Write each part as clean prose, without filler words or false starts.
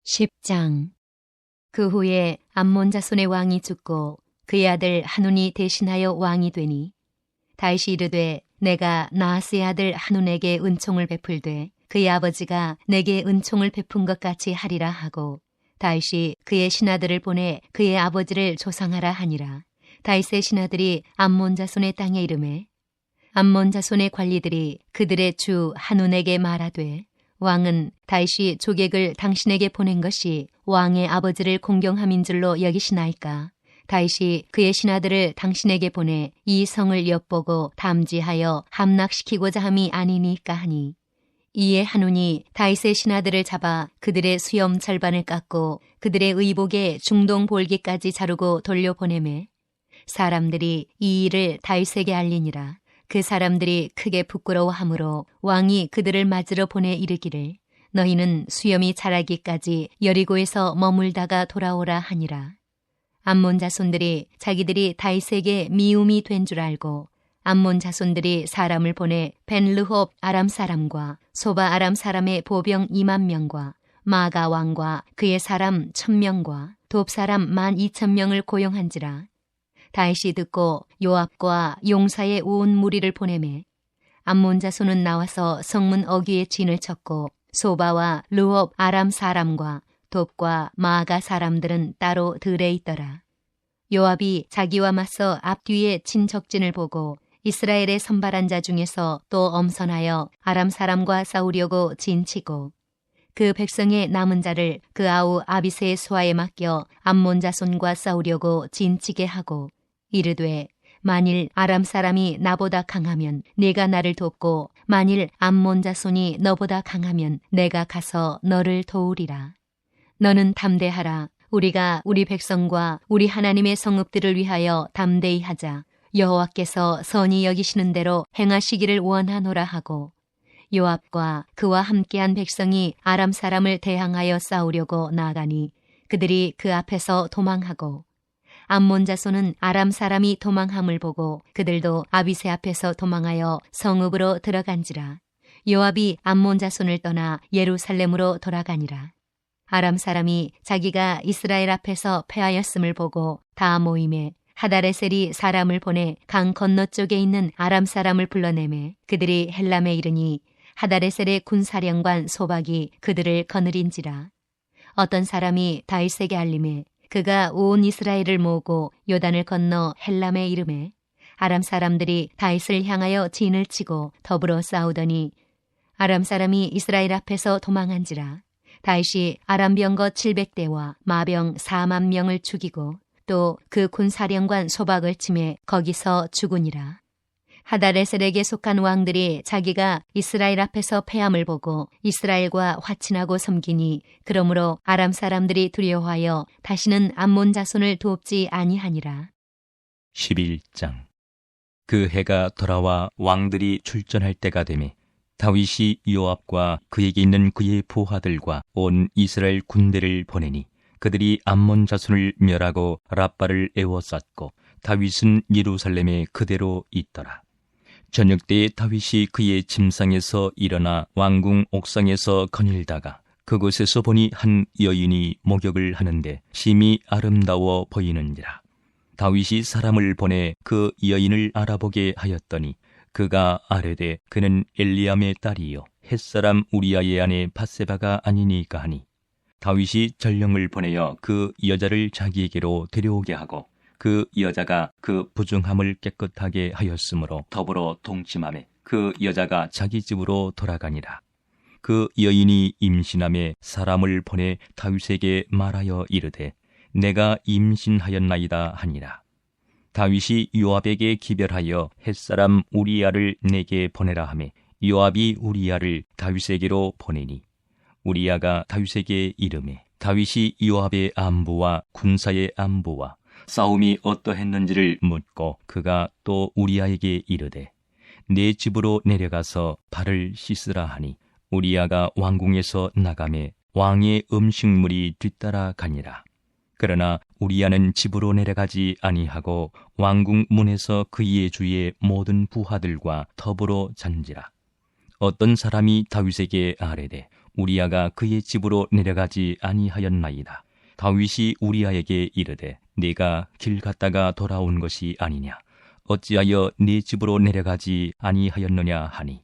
10장. 그 후에 암몬 자손의 왕이 죽고 그의 아들 하눈이 대신하여 왕이 되니 다윗이 이르되 내가 나하스의 아들 하눈에게 은총을 베풀되 그의 아버지가 내게 은총을 베푼 것 같이 하리라 하고 다윗이 그의 신하들을 보내 그의 아버지를 조상하라 하니라. 다윗의 신하들이 암몬 자손의 땅에 이르매 암몬 자손의 관리들이 그들의 주 하눈에게 말하되 왕은 다윗이 조객을 당신에게 보낸 것이 왕의 아버지를 공경함인 줄로 여기시나이까? 다윗이 그의 신하들을 당신에게 보내 이 성을 엿보고 담지하여 함락시키고자 함이 아니니까 하니 이에 하눈이 다윗의 신하들을 잡아 그들의 수염 절반을 깎고 그들의 의복에 중동 볼기까지 자르고 돌려보내매 사람들이 이 일을 다윗에게 알리니라. 그 사람들이 크게 부끄러워하므로 왕이 그들을 맞으러 보내 이르기를 너희는 수염이 자라기까지 여리고에서 머물다가 돌아오라 하니라. 암몬 자손들이 자기들이 다윗에게 미움이 된 줄 알고 암몬 자손들이 사람을 보내 벤르홉 아람 사람과 소바 아람 사람의 보병 2만 명과 마가 왕과 그의 사람 1,000명과 돕 사람 12,000명을 고용한지라. 다윗이 듣고 요압과 용사의 온 무리를 보내매 암몬 자손은 나와서 성문 어귀에 진을 쳤고 소바와 르홉 아람 사람과 돕과 마가 사람들은 따로 들에 있더라. 요압이 자기와 맞서 앞뒤에 친 적진을 보고 이스라엘의 선발한 자 중에서 또 엄선하여 아람 사람과 싸우려고 진치고 그 백성의 남은 자를 그 아우 아비새의 수하에 맡겨 암몬 자손과 싸우려고 진치게 하고 이르되 만일 아람 사람이 나보다 강하면 네가 나를 돕고 만일 암몬 자손이 너보다 강하면 내가 가서 너를 도우리라. 너는 담대하라. 우리가 우리 백성과 우리 하나님의 성읍들을 위하여 담대히 하자. 여호와께서 선히 여기시는 대로 행하시기를 원하노라 하고 요압과 그와 함께한 백성이 아람 사람을 대항하여 싸우려고 나아가니 그들이 그 앞에서 도망하고 암몬 자손은 아람 사람이 도망함을 보고 그들도 아비새 앞에서 도망하여 성읍으로 들어간지라. 요압이 암몬 자손을 떠나 예루살렘으로 돌아가니라. 아람 사람이 자기가 이스라엘 앞에서 패하였음을 보고 다 모임에 하다레셀이 사람을 보내 강 건너쪽에 있는 아람 사람을 불러내매 그들이 헬람에 이르니 하다레셀의 군사령관 소박이 그들을 거느린지라. 어떤 사람이 다윗에게 알림해 그가 온 이스라엘을 모으고 요단을 건너 헬람에 이르매 아람 사람들이 다윗을 향하여 진을 치고 더불어 싸우더니 아람 사람이 이스라엘 앞에서 도망한지라. 다윗이 아람 병거 700대와 마병 4만 명을 죽이고 또 그 군사령관 소박을 치매 거기서 죽으니라. 하다레셀에게 속한 왕들이 자기가 이스라엘 앞에서 패함을 보고 이스라엘과 화친하고 섬기니 그러므로 아람 사람들이 두려워하여 다시는 암몬 자손을 돕지 아니하니라. 11장. 그 해가 돌아와 왕들이 출전할 때가 되매 다윗이 요압과 그에게 있는 그의 부하들과 온 이스라엘 군대를 보내니 그들이 암몬 자손을 멸하고 랍바를 에워쌌고 다윗은 예루살렘에 그대로 있더라. 저녁 때에 다윗이 그의 침상에서 일어나 왕궁 옥상에서 거닐다가 그곳에서 보니 한 여인이 목욕을 하는데 심히 아름다워 보이는지라. 다윗이 사람을 보내 그 여인을 알아보게 하였더니 그가 아뢰되 그는 엘리암의 딸이요 햇사람 우리아의 아내 밧세바가 아니니까 하니 다윗이 전령을 보내어 그 여자를 자기에게로 데려오게 하고 그 여자가 그 부중함을 깨끗하게 하였으므로 더불어 동침하매 그 여자가 자기 집으로 돌아가니라. 그 여인이 임신함에 사람을 보내 다윗에게 말하여 이르되 내가 임신하였나이다 하니라. 다윗이 요압에게 기별하여 햇사람 우리아를 내게 보내라 하매 요압이 우리아를 다윗에게로 보내니 우리아가 다윗에게 이르매 다윗이 요압의 안부와 군사의 안부와 싸움이 어떠했는지를 묻고 그가 또 우리아에게 이르되 내 집으로 내려가서 발을 씻으라 하니 우리아가 왕궁에서 나가매 왕의 음식물이 뒤따라 가니라. 그러나 우리아는 집으로 내려가지 아니하고 왕궁 문에서 그의 주의 모든 부하들과 더불어 잔지라. 어떤 사람이 다윗에게 아뢰되 우리아가 그의 집으로 내려가지 아니하였나이다. 다윗이 우리아에게 이르되 네가 길 갔다가 돌아온 것이 아니냐? 어찌하여 네 집으로 내려가지 아니하였느냐 하니,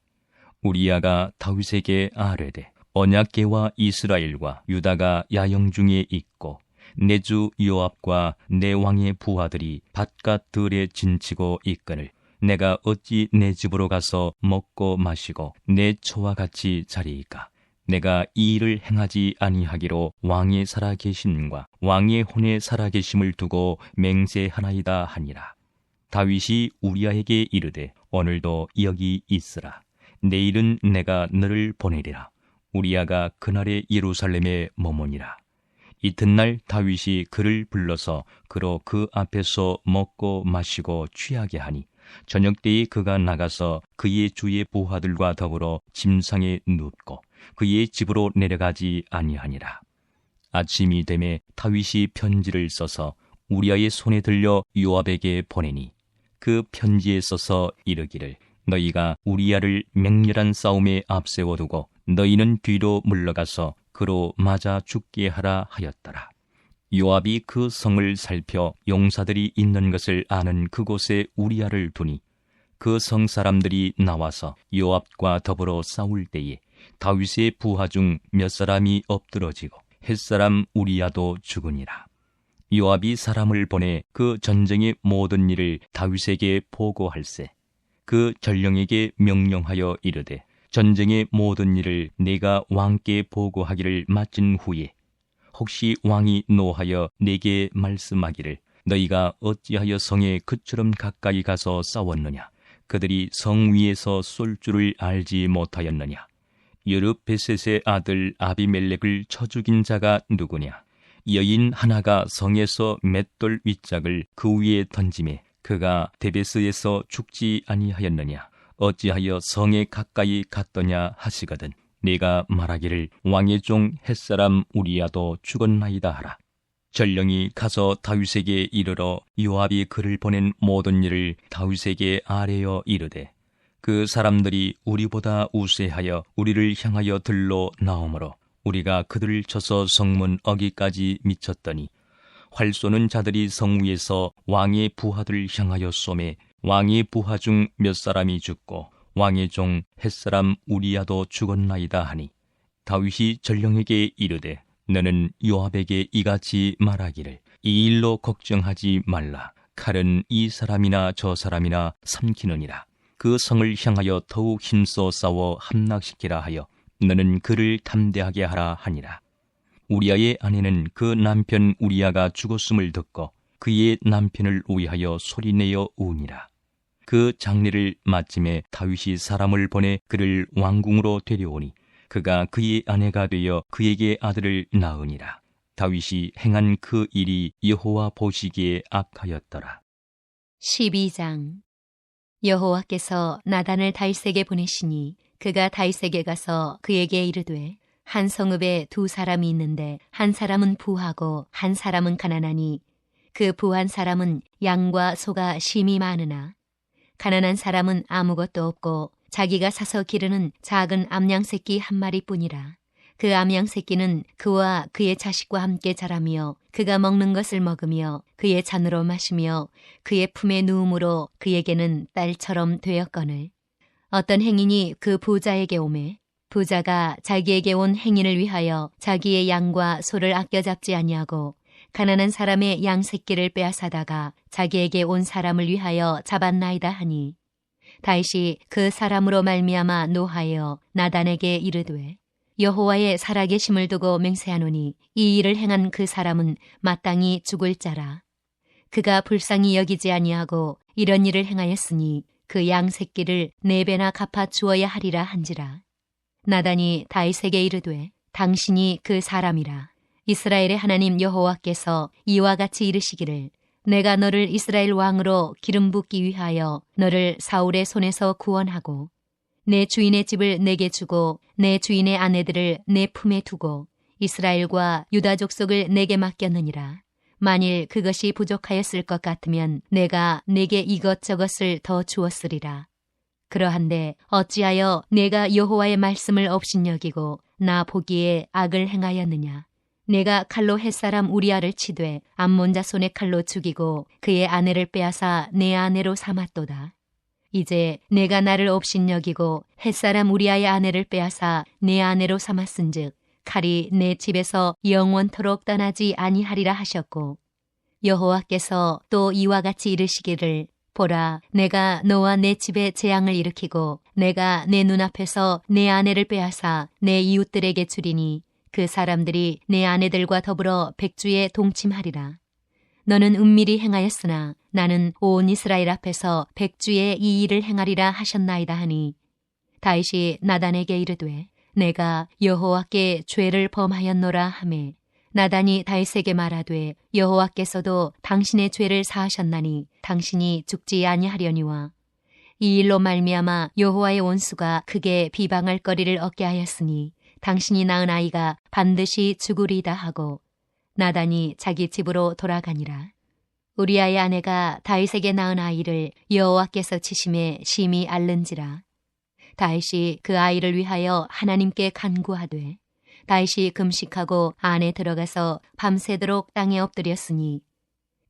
우리아가 다윗에게 아뢰되 언약궤와 이스라엘과 유다가 야영 중에 있고 내 주 요압과 내 왕의 부하들이 밭갓 들에 진치고 있거늘 내가 어찌 내 집으로 가서 먹고 마시고 내 처와 같이 자리이까? 내가 이 일을 행하지 아니하기로 왕의 살아계심과 왕의 혼의 살아계심을 두고 맹세하나이다 하니라. 다윗이 우리아에게 이르되 오늘도 여기 있으라. 내일은 내가 너를 보내리라. 우리아가 그날에 예루살렘에 머무니라. 이튿날 다윗이 그를 불러서 그로 그 앞에서 먹고 마시고 취하게 하니 저녁때에 그가 나가서 그의 주의 부하들과 더불어 침상에 눕고 그의 집으로 내려가지 아니하니라. 아침이 되매 다윗이 편지를 써서 우리아의 손에 들려 요압에게 보내니 그 편지에 써서 이르기를 너희가 우리아를 맹렬한 싸움에 앞세워두고 너희는 뒤로 물러가서 그로 맞아 죽게 하라 하였더라. 요압이 그 성을 살펴 용사들이 있는 것을 아는 그곳에 우리아를 두니 그 성 사람들이 나와서 요압과 더불어 싸울 때에 다윗의 부하 중 몇 사람이 엎드러지고 햇사람 우리아도 죽으니라. 요압이 사람을 보내 그 전쟁의 모든 일을 다윗에게 보고할세 그 전령에게 명령하여 이르되 전쟁의 모든 일을 내가 왕께 보고하기를 마친 후에 혹시 왕이 노하여 내게 말씀하기를 너희가 어찌하여 성에 그처럼 가까이 가서 싸웠느냐? 그들이 성 위에서 쏠 줄을 알지 못하였느냐? 여르베셋의 아들 아비멜렉을 쳐 죽인 자가 누구냐? 여인 하나가 성에서 맷돌 윗짝을 그 위에 던지매 그가 데베스에서 죽지 아니하였느냐? 어찌하여 성에 가까이 갔더냐 하시거든 네가 말하기를 왕의 종 햇사람 우리아도 죽었나이다 하라. 전령이 가서 다윗에게 이르러 요압이 그를 보낸 모든 일을 다윗에게 아뢰어 이르되 그 사람들이 우리보다 우세하여 우리를 향하여 들러 나오므로 우리가 그들을 쳐서 성문 어기까지 미쳤더니 활 쏘는 자들이 성 위에서 왕의 부하들을 향하여 쏘매 왕의 부하 중 몇 사람이 죽고 왕의 종 햇사람 우리아도 죽었나이다 하니 다윗이 전령에게 이르되 너는 요압에게 이같이 말하기를 이 일로 걱정하지 말라. 칼은 이 사람이나 저 사람이나 삼키느니라. 그 성을 향하여 더욱 힘써 싸워 함락시키라 하여 너는 그를 담대하게 하라 하니라. 우리아의 아내는 그 남편 우리아가 죽었음을 듣고 그의 남편을 위하여 소리내어 우니라. 그 장례를 마침에 다윗이 사람을 보내 그를 왕궁으로 데려오니 그가 그의 아내가 되어 그에게 아들을 낳으니라. 다윗이 행한 그 일이 여호와 보시기에 악하였더라. 12장. 여호와께서 나단을 다윗에게 보내시니 그가 다윗에게 가서 그에게 이르되 한 성읍에 두 사람이 있는데 한 사람은 부하고 한 사람은 가난하니 그 부한 사람은 양과 소가 심히 많으나 가난한 사람은 아무것도 없고 자기가 사서 기르는 작은 암양 새끼 한 마리뿐이라. 그 암양 새끼는 그와 그의 자식과 함께 자라며 그가 먹는 것을 먹으며 그의 잔으로 마시며 그의 품에 누움으로 그에게는 딸처럼 되었거늘 어떤 행인이 그 부자에게 오매 부자가 자기에게 온 행인을 위하여 자기의 양과 소를 아껴 잡지 아니하고 가난한 사람의 양 새끼를 빼앗아다가 자기에게 온 사람을 위하여 잡았나이다 하니 다윗이 그 사람으로 말미암아 노하여 나단에게 이르되 여호와의 살아계심을 두고 맹세하노니 이 일을 행한 그 사람은 마땅히 죽을 자라. 그가 불쌍히 여기지 아니하고 이런 일을 행하였으니 그 양 새끼를 4배나 갚아 주어야 하리라 한지라. 나단이 다윗에게 이르되 당신이 그 사람이라. 이스라엘의 하나님 여호와께서 이와 같이 이르시기를 내가 너를 이스라엘 왕으로 기름 붓기 위하여 너를 사울의 손에서 구원하고 내 주인의 집을 내게 주고 내 주인의 아내들을 내 품에 두고 이스라엘과 유다 족속을 내게 맡겼느니라. 만일 그것이 부족하였을 것 같으면 내가 내게 이것저것을 더 주었으리라. 그러한데 어찌하여 내가 여호와의 말씀을 업신여기고 나 보기에 악을 행하였느냐. 내가 칼로 햇사람 우리아를 치되 암몬 자손의 칼로 죽이고 그의 아내를 빼앗아 내 아내로 삼았도다. 이제 내가 나를 업신여기고 햇사람 우리아의 아내를 빼앗아 내 아내로 삼았은즉 칼이 내 집에서 영원토록 떠나지 아니하리라 하셨고, 여호와께서 또 이와 같이 이르시기를, 보라, 내가 너와 내 집에 재앙을 일으키고 내가 내 눈앞에서 내 아내를 빼앗아 내 이웃들에게 주리니 그 사람들이 내 아내들과 더불어 백주에 동침하리라. 너는 은밀히 행하였으나 나는 온 이스라엘 앞에서 백주에 이 일을 행하리라 하셨나이다 하니, 다윗이 나단에게 이르되 내가 여호와께 죄를 범하였노라 하매, 나단이 다윗에게 말하되 여호와께서도 당신의 죄를 사하셨나니 당신이 죽지 아니하려니와 이 일로 말미암아 여호와의 원수가 크게 비방할 거리를 얻게 하였으니 당신이 낳은 아이가 반드시 죽으리다 하고, 나단이 자기 집으로 돌아가니라. 우리아의 아내가 다윗에게 낳은 아이를 여호와께서 치심에 심히 앓는지라. 다윗이 그 아이를 위하여 하나님께 간구하되, 다윗이 금식하고 안에 들어가서 밤새도록 땅에 엎드렸으니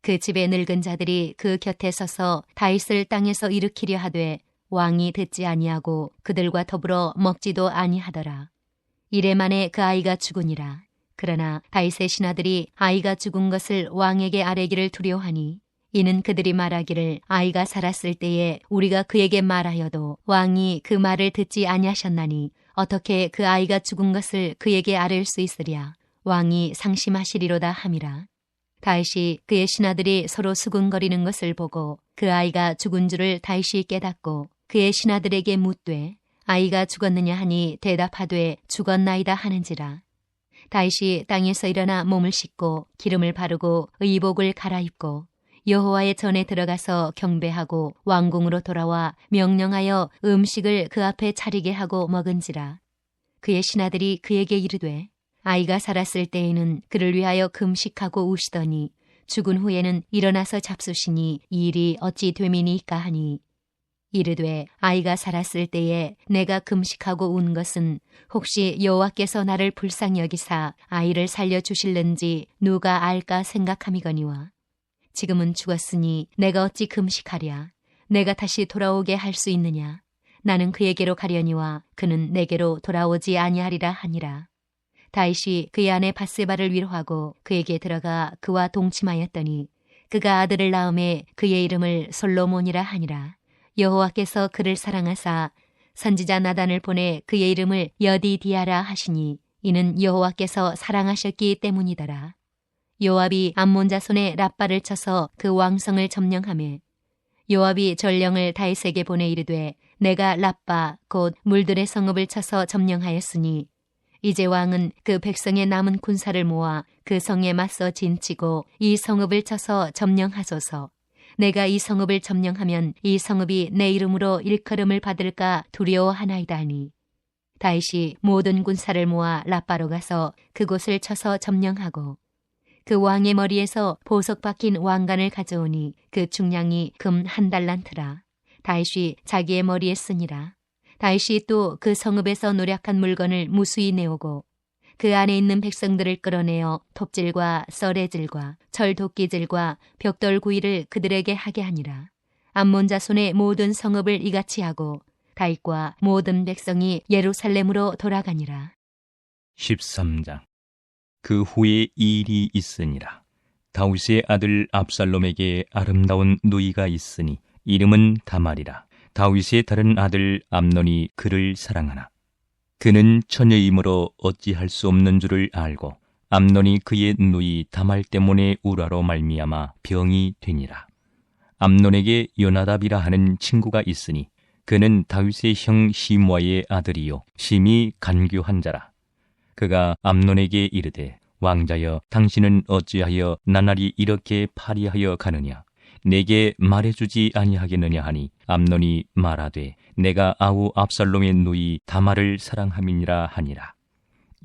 그 집의 늙은 자들이 그 곁에 서서 다윗을 땅에서 일으키려 하되 왕이 듣지 아니하고 그들과 더불어 먹지도 아니하더라. 이래 만에 그 아이가 죽으니라. 그러나 다윗의 신하들이 아이가 죽은 것을 왕에게 아뢰기를 두려워하니, 이는 그들이 말하기를 아이가 살았을 때에 우리가 그에게 말하여도 왕이 그 말을 듣지 아니하셨나니 어떻게 그 아이가 죽은 것을 그에게 아뢰을 수 있으랴. 왕이 상심하시리로다 함이라. 다윗이 그의 신하들이 서로 수군거리는 것을 보고 그 아이가 죽은 줄을 다윗이 깨닫고 그의 신하들에게 묻되 아이가 죽었느냐 하니 대답하되 죽었나이다 하는지라. 다윗이 땅에서 일어나 몸을 씻고 기름을 바르고 의복을 갈아입고 여호와의 전에 들어가서 경배하고 왕궁으로 돌아와 명령하여 음식을 그 앞에 차리게 하고 먹은지라. 그의 신하들이 그에게 이르되 아이가 살았을 때에는 그를 위하여 금식하고 우시더니 죽은 후에는 일어나서 잡수시니 이 일이 어찌 됨이니까 하니, 이르되 아이가 살았을 때에 내가 금식하고 운 것은 혹시 여호와께서 나를 불쌍히 여기사 아이를 살려주실는지 누가 알까 생각함이거니와, 지금은 죽었으니 내가 어찌 금식하랴. 내가 다시 돌아오게 할 수 있느냐. 나는 그에게로 가려니와 그는 내게로 돌아오지 아니하리라 하니라. 다윗이 그의 아내 밧세바를 위로하고 그에게 들어가 그와 동침하였더니 그가 아들을 낳음에 그의 이름을 솔로몬이라 하니라. 여호와께서 그를 사랑하사 선지자 나단을 보내 그의 이름을 여디디아라 하시니 이는 여호와께서 사랑하셨기 때문이더라. 요압이 암몬 자손의 랍바를 쳐서 그 왕성을 점령하매, 요압이 전령을 다윗에게 보내 이르되 내가 랍바 곧 물들의 성읍을 쳐서 점령하였으니 이제 왕은 그 백성의 남은 군사를 모아 그 성에 맞서 진치고 이 성읍을 쳐서 점령하소서. 내가 이 성읍을 점령하면 이 성읍이 내 이름으로 일컬음을 받을까 두려워하나이다 하니, 다윗이 모든 군사를 모아 랍바로 가서 그곳을 쳐서 점령하고 그 왕의 머리에서 보석 박힌 왕관을 가져오니 그 중량이 금 1달란트라. 다윗이 자기의 머리에 쓰니라. 다윗이 또 그 성읍에서 노략한 물건을 무수히 내오고 그 안에 있는 백성들을 끌어내어 톱질과 썰애질과 철도끼질과 벽돌구이를 그들에게 하게 하니라. 암몬 자손의 모든 성읍을 이같이 하고 다윗과 모든 백성이 예루살렘으로 돌아가니라. 13장. 그 후에 이 일이 있으니라. 다윗의 아들 압살롬에게 아름다운 누이가 있으니 이름은 다말이라. 다윗의 다른 아들 암논이 그를 사랑하나 그는 처녀이므로 어찌할 수 없는 줄을 알고 암논이 그의 누이 다말 때문에 우라로 말미암아 병이 되니라. 암논에게 요나답이라 하는 친구가 있으니 그는 다윗의 형 시므아의 아들이요 심히 간교한 자라. 그가 암논에게 이르되 왕자여 당신은 어찌하여 나날이 이렇게 파리하여 가느냐. 내게 말해주지 아니하겠느냐 하니 암논이 말하되 내가 아우 압살롬의 누이 다말을 사랑함이니라 하니라.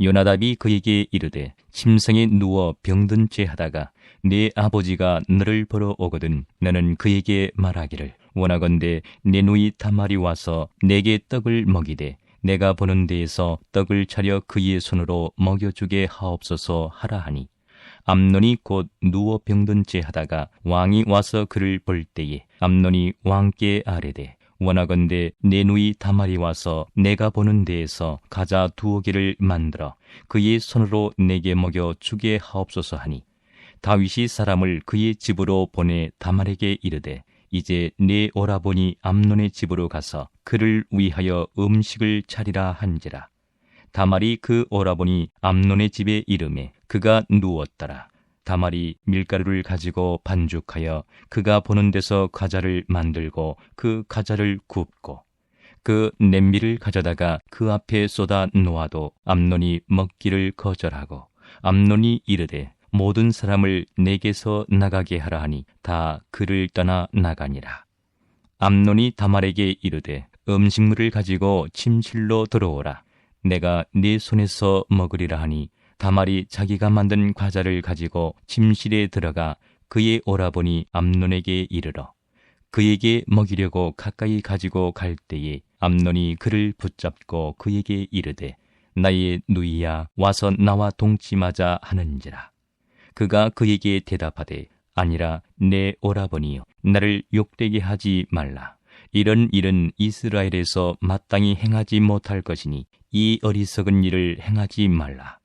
요나답이 그에게 이르되 침상에 누워 병든 채 하다가 내 아버지가 너를 보러 오거든 너는 그에게 말하기를 원하건대 내 누이 다말이 와서 내게 떡을 먹이되 내가 보는 데에서 떡을 차려 그의 손으로 먹여주게 하옵소서 하라 하니 암논이 곧 누워 병든 채 하다가 왕이 와서 그를 볼 때에 암논이 왕께 아뢰되 원하건대 내 누이 다말이 와서 내가 보는 데에서 가자 2개를 만들어 그의 손으로 내게 먹여 주게 하옵소서 하니 다윗이 사람을 그의 집으로 보내 다말에게 이르되 이제 내 오라버니 암논의 집으로 가서 그를 위하여 음식을 차리라 한지라. 다말이 그 오라버니 암논의 집에 이르매 그가 누웠더라. 다말이 밀가루를 가지고 반죽하여 그가 보는 데서 과자를 만들고 그 과자를 굽고 그 냄비를 가져다가 그 앞에 쏟아 놓아도 암논이 먹기를 거절하고 암논이 이르되 모든 사람을 내게서 나가게 하라 하니 다 그를 떠나 나가니라. 암논이 다말에게 이르되 음식물을 가지고 침실로 들어오라. 내가 네 손에서 먹으리라 하니 다말이 자기가 만든 과자를 가지고 침실에 들어가 그의 오라버니 암논에게 이르러 그에게 먹이려고 가까이 가지고 갈 때에 암논이 그를 붙잡고 그에게 이르되 나의 누이야 와서 나와 동침하자 하는지라. 그가 그에게 대답하되 아니라 내 오라버니여 나를 욕되게 하지 말라. 이런 일은 이스라엘에서 마땅히 행하지 못할 것이니 이 어리석은 일을 행하지 말라.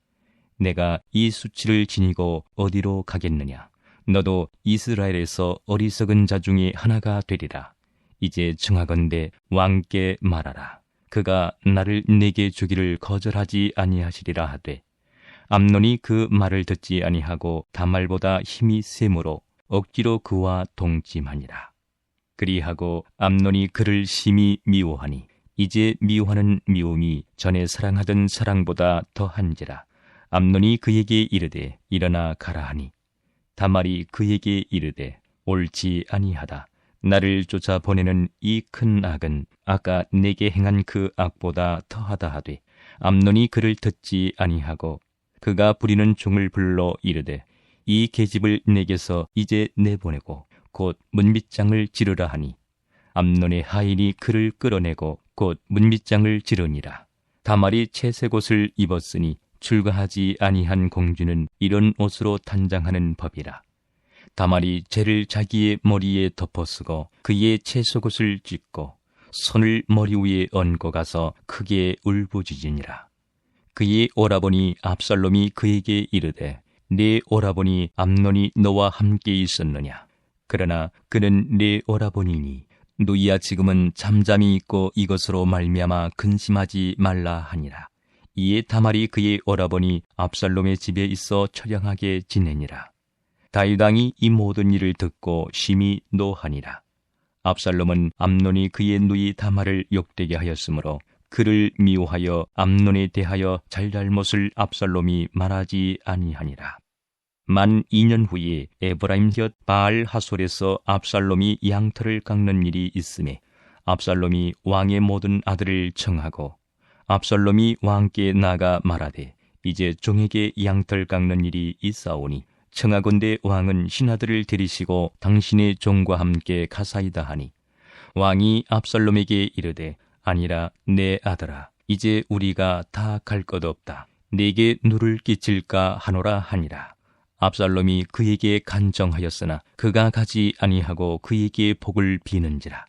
내가 이 수치를 지니고 어디로 가겠느냐. 너도 이스라엘에서 어리석은 자 중에 하나가 되리라. 이제 청하건대 왕께 말하라. 그가 나를 내게 주기를 거절하지 아니하시리라 하되 암논이 그 말을 듣지 아니하고 다말보다 힘이 세므로 억지로 그와 동침하니라. 그리하고 암논이 그를 심히 미워하니 이제 미워하는 미움이 전에 사랑하던 사랑보다 더한지라. 암논이 그에게 이르되 일어나 가라 하니 다말이 그에게 이르되 옳지 아니하다. 나를 쫓아 보내는 이 큰 악은 아까 내게 행한 그 악보다 더하다 하되 암논이 그를 듣지 아니하고 그가 부리는 종을 불러 이르되 이 계집을 내게서 이제 내보내고 곧 문빗장을 지르라 하니 암논의 하인이 그를 끌어내고 곧 문빗장을 지르니라. 다말이 채색 옷을 입었으니 출가하지 아니한 공주는 이런 옷으로 단장하는 법이라. 다말이 죄를 자기의 머리에 덮어쓰고 그의 채속옷을 찢고 손을 머리 위에 얹고 가서 크게 울부짖으니라. 그의 오라버니 압살롬이 그에게 이르되 네 오라버니 암논이 너와 함께 있었느냐. 그러나 그는 네 오라버니니 누이야 지금은 잠잠히 있고 이것으로 말미암아 근심하지 말라 하니라. 이에 다말이 그의 오라버니 압살롬의 집에 있어 처량하게 지내니라. 다윗 왕이 이 모든 일을 듣고 심히 노하니라. 압살롬은 암논이 그의 누이 다말을 욕되게 하였으므로 그를 미워하여 암논에 대하여 잘잘못을 압살롬이 말하지 아니하니라. 만 2년 후에 에브라임 곁 바알 하솔에서 압살롬이 양털을 깎는 일이 있음에 압살롬이 왕의 모든 아들을 청하고 압살롬이 왕께 나가 말하되 이제 종에게 양털 깎는 일이 있사오니 청하건대 왕은 신하들을 데리시고 당신의 종과 함께 가사이다 하니 왕이 압살롬에게 이르되 아니라 내 아들아 이제 우리가 다 갈 것 없다. 내게 누를 끼칠까 하노라 하니라. 압살롬이 그에게 간정하였으나 그가 가지 아니하고 그에게 복을 비는지라.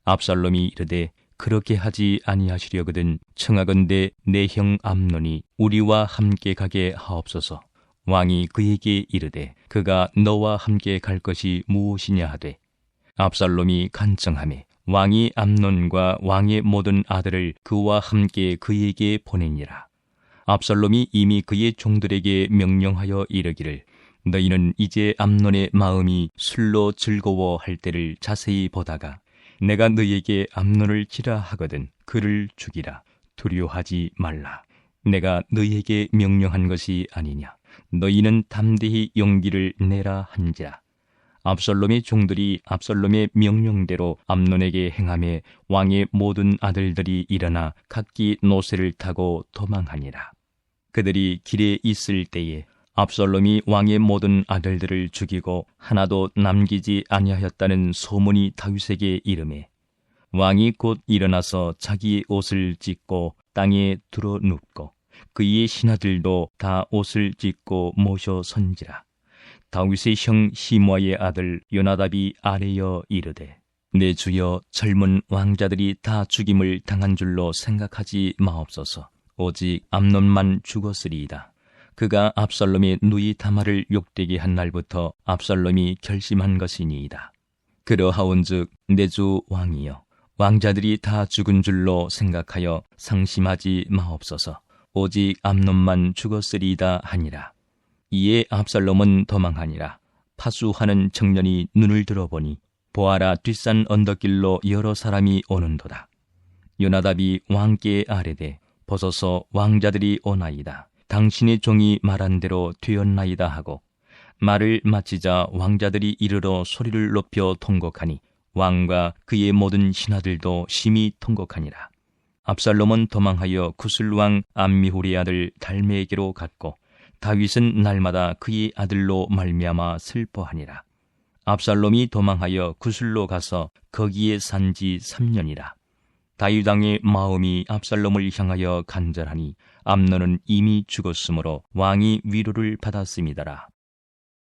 압살롬이 이르되 그렇게 하지 아니하시려거든 청하건대 내 형 암논이 우리와 함께 가게 하옵소서. 왕이 그에게 이르되 그가 너와 함께 갈 것이 무엇이냐 하되 압살롬이 간청하매 왕이 암논과 왕의 모든 아들을 그와 함께 그에게 보내니라. 압살롬이 이미 그의 종들에게 명령하여 이르기를 너희는 이제 암논의 마음이 술로 즐거워할 때를 자세히 보다가 내가 너희에게 암논을 치라 하거든 그를 죽이라. 두려워하지 말라. 내가 너희에게 명령한 것이 아니냐. 너희는 담대히 용기를 내라 한지라. 압살롬의 종들이 압살롬의 명령대로 암논에게 행하매 왕의 모든 아들들이 일어나 각기 노새를 타고 도망하니라. 그들이 길에 있을 때에 압살롬이 왕의 모든 아들들을 죽이고 하나도 남기지 아니하였다는 소문이 다윗에게 이르매 왕이 곧 일어나서 자기의 옷을 찢고 땅에 들어 눕고 그의 신하들도 다 옷을 찢고 모셔 선지라. 다윗의 형 시므아의 아들 요나답이 아뢰어 이르되 내 주여 젊은 왕자들이 다 죽임을 당한 줄로 생각하지 마옵소서. 오직 암논만 죽었으리이다. 그가 압살롬의 누이 다말을 욕되게 한 날부터 압살롬이 결심한 것이니이다. 그러하온즉 내 주 왕이여 왕자들이 다 죽은 줄로 생각하여 상심하지 마옵소서. 오직 암논만 죽었으리이다 하니라. 이에 압살롬은 도망하니라. 파수하는 청년이 눈을 들어보니 보아라 뒷산 언덕길로 여러 사람이 오는도다. 요나답이 왕께 아뢰되 벗어서 왕자들이 오나이다. 당신의 종이 말한 대로 되었나이다 하고 말을 마치자 왕자들이 이르러 소리를 높여 통곡하니 왕과 그의 모든 신하들도 심히 통곡하니라. 압살롬은 도망하여 구슬왕 암미훌의 아들 달메에게로 갔고 다윗은 날마다 그의 아들로 말미암아 슬퍼하니라. 압살롬이 도망하여 구슬로 가서 거기에 산지 3년이라. 다윗 왕의 마음이 압살롬을 향하여 간절하니 암논은 이미 죽었으므로 왕이 위로를 받았음이더라.